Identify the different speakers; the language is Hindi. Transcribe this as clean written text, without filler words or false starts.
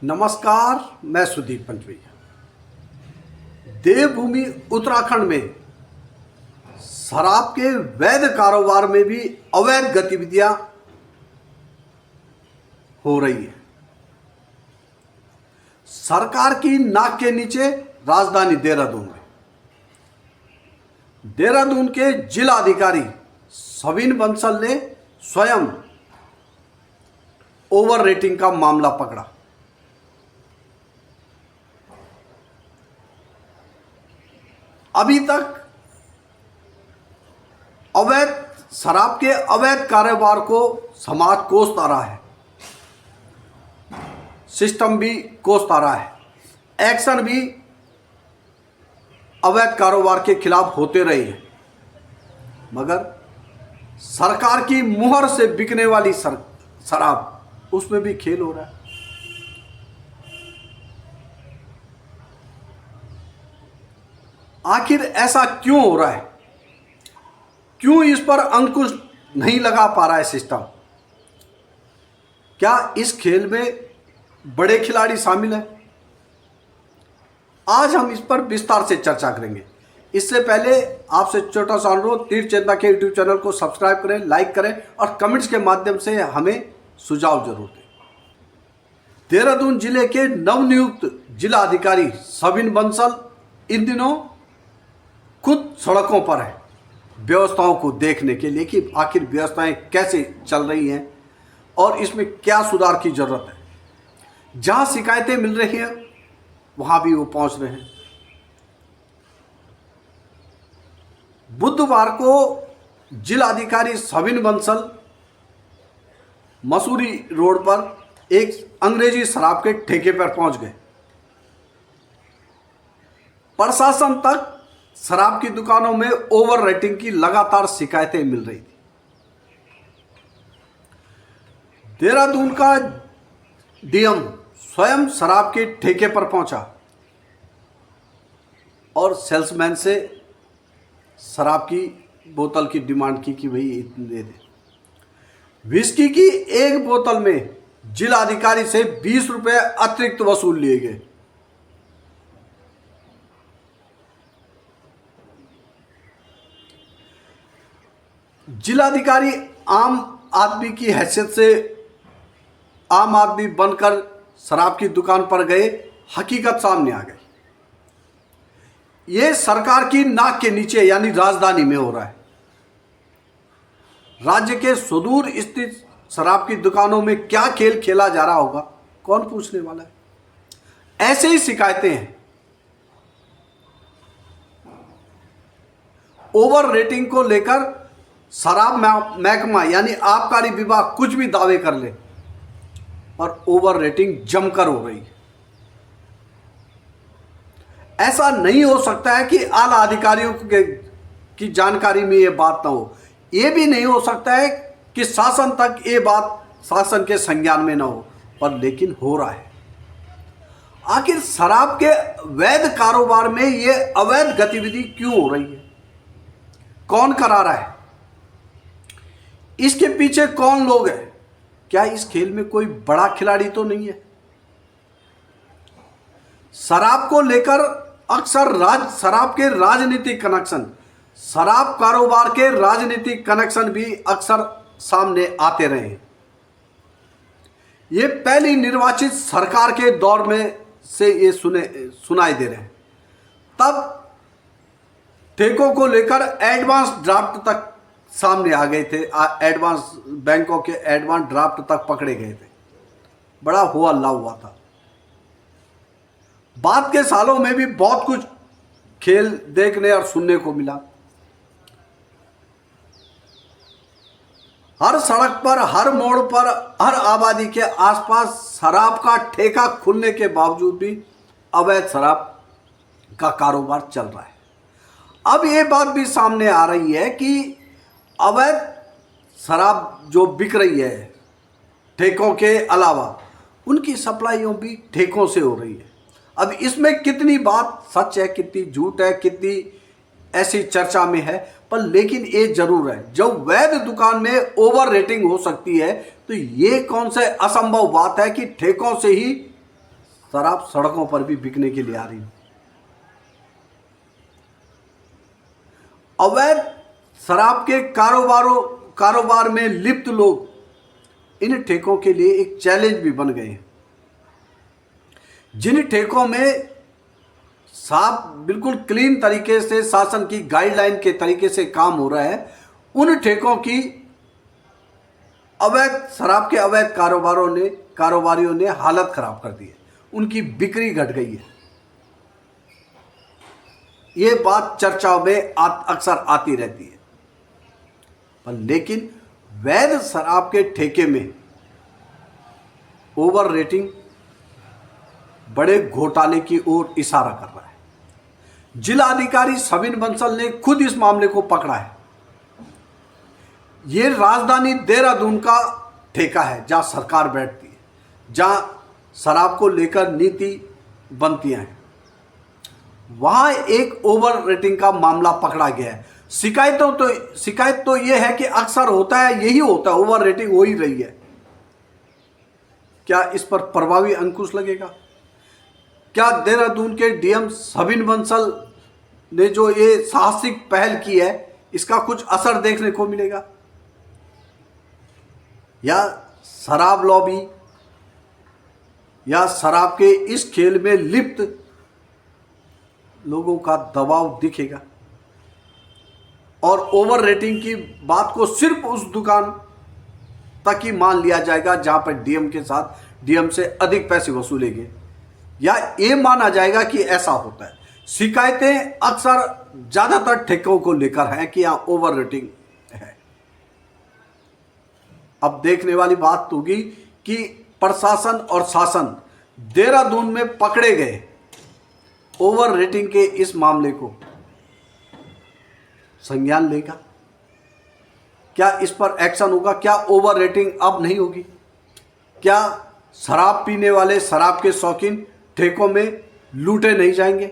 Speaker 1: नमस्कार, मैं सुदीप पंचवैया। देवभूमि उत्तराखंड में शराब के वैध कारोबार में भी अवैध गतिविधियां हो रही है। सरकार की नाक के नीचे राजधानी देहरादून के जिला अधिकारी सविन बंसल ने स्वयं ओवर रेटिंग का मामला पकड़ा। अभी तक अवैध शराब के अवैध कारोबार को समाज कोसता रहा है, सिस्टम भी कोसता रहा है, एक्शन भी अवैध कारोबार के खिलाफ होते रहे हैं, मगर सरकार की मुहर से बिकने वाली शराब उसमें भी खेल हो रहा है। आखिर ऐसा क्यों हो रहा है? क्यों इस पर अंकुश नहीं लगा पा रहा है सिस्टम? क्या इस खेल में बड़े खिलाड़ी शामिल हैं? आज हम इस पर विस्तार से चर्चा करेंगे। इससे पहले आपसे छोटा सा अनुरोध, तीर्थ चेतना के यूट्यूब चैनल को सब्सक्राइब करें, लाइक करें और कमेंट्स के माध्यम से हमें सुझाव जरूर दें। देहरादून जिले के नवनियुक्त जिला अधिकारी सविन बंसल इन दिनों खुद सड़कों पर है व्यवस्थाओं को देखने के लिए कि आखिर व्यवस्थाएं कैसे चल रही हैं और इसमें क्या सुधार की जरूरत है। जहां शिकायतें मिल रही हैं वहां भी वो पहुंच रहे हैं। बुधवार को जिलाधिकारी सविन बंसल मसूरी रोड पर एक अंग्रेजी शराब के ठेके पर पहुंच गए। प्रशासन तक शराब की दुकानों में ओवर रेटिंग की लगातार शिकायतें मिल रही थी। देहरादून का डीएम स्वयं शराब के ठेके पर पहुंचा और सेल्समैन से शराब की बोतल की डिमांड की कि भाई इतने दे दे। विस्की की एक बोतल में जिलाधिकारी से 20 रुपए अतिरिक्त वसूल लिए गए। जिलाधिकारी आम आदमी की हैसियत से आम आदमी बनकर शराब की दुकान पर गए, हकीकत सामने आ गई। यह सरकार की नाक के नीचे यानी राजधानी में हो रहा है। राज्य के सुदूर स्थित शराब की दुकानों में क्या खेल खेला जा रहा होगा, कौन पूछने वाला है? ऐसे ही शिकायतें हैं। ओवर रेटिंग को लेकर शराब महकमा यानी आबकारी विभाग कुछ भी दावे कर ले और ओवर रेटिंग जमकर हो रही है। ऐसा नहीं हो सकता है कि आला अधिकारियों की जानकारी में ये बात ना हो। ये भी नहीं हो सकता है कि शासन तक ये बात शासन के संज्ञान में ना हो, पर लेकिन हो रहा है। आखिर शराब के वैध कारोबार में ये अवैध गतिविधि क्यों हो रही है? कौन करा रहा है? इसके पीछे कौन लोग हैं? क्या इस खेल में कोई बड़ा खिलाड़ी तो नहीं है? शराब को लेकर अक्सर शराब के राजनीतिक कनेक्शन, शराब कारोबार के राजनीतिक कनेक्शन भी अक्सर सामने आते रहे हैं। ये पहली निर्वाचित सरकार के दौर में से ये सुनाई दे रहे हैं। तब ठेकों को लेकर एडवांस ड्राफ्ट तक सामने आ गए थे। एडवांस बैंकों के एडवांस ड्राफ्ट तक पकड़े गए थे। बड़ा हो हल्ला हुआ था। बाद के सालों में भी बहुत कुछ खेल देखने और सुनने को मिला। हर सड़क पर, हर मोड़ पर, हर आबादी के आसपास शराब का ठेका खुलने के बावजूद भी अवैध शराब का कारोबार चल रहा है। अब ये बात भी सामने आ रही है कि अवैध शराब जो बिक रही है ठेकों के अलावा, उनकी सप्लाइयों भी ठेकों से हो रही है। अब इसमें कितनी बात सच है, कितनी झूठ है, कितनी ऐसी चर्चा में है, पर लेकिन ये जरूर है, जब वैध दुकान में ओवर रेटिंग हो सकती है तो ये कौन सा असंभव बात है कि ठेकों से ही शराब सड़कों पर भी बिकने के लिए आ रही है। अवैध शराब के कारोबार में लिप्त लोग इन ठेकों के लिए एक चैलेंज भी बन गए हैं। जिन ठेकों में साफ बिल्कुल क्लीन तरीके से शासन की गाइडलाइन के तरीके से काम हो रहा है, उन ठेकों की अवैध शराब के अवैध कारोबारियों ने हालत खराब कर दी है, उनकी बिक्री घट गई है। ये बात चर्चाओं में अक्सर आती रहती है, पर लेकिन वैध शराब के ठेके में ओवर रेटिंग बड़े घोटाले की ओर इशारा कर रहा है। जिला अधिकारी सबिन बंसल ने खुद इस मामले को पकड़ा है। ये राजधानी देहरादून का ठेका है जहां सरकार बैठती है, जहां शराब को लेकर नीति बनती है। वहां एक ओवर रेटिंग का मामला पकड़ा गया है। शिकायत तो यह है कि अक्सर होता है, यही होता है, ओवर रेटिंग हो ही रही है। क्या इस पर प्रभावी अंकुश लगेगा? क्या देहरादून के डीएम सबिन बंसल ने जो ये साहसिक पहल की है, इसका कुछ असर देखने को मिलेगा? या शराब लॉबी या शराब के इस खेल में लिप्त लोगों का दबाव दिखेगा और ओवर रेटिंग की बात को सिर्फ उस दुकान तक ही मान लिया जाएगा जहां पर डीएम से अधिक पैसे वसूलेंगे, या ये माना जाएगा कि ऐसा होता है? शिकायतें अक्सर ज़्यादातर ठेकों को लेकर हैं कि यहाँ ओवर रेटिंग है। अब देखने वाली बात होगी कि प्रशासन और शासन देहरादून में पकड़े गए ओवर रेटिंग के इस मामले को संज्ञान लेगा। क्या इस पर एक्शन होगा? क्या ओवर रेटिंग अब नहीं होगी? क्या शराब पीने वाले, शराब के शौकीन ठेकों में लूटे नहीं जाएंगे?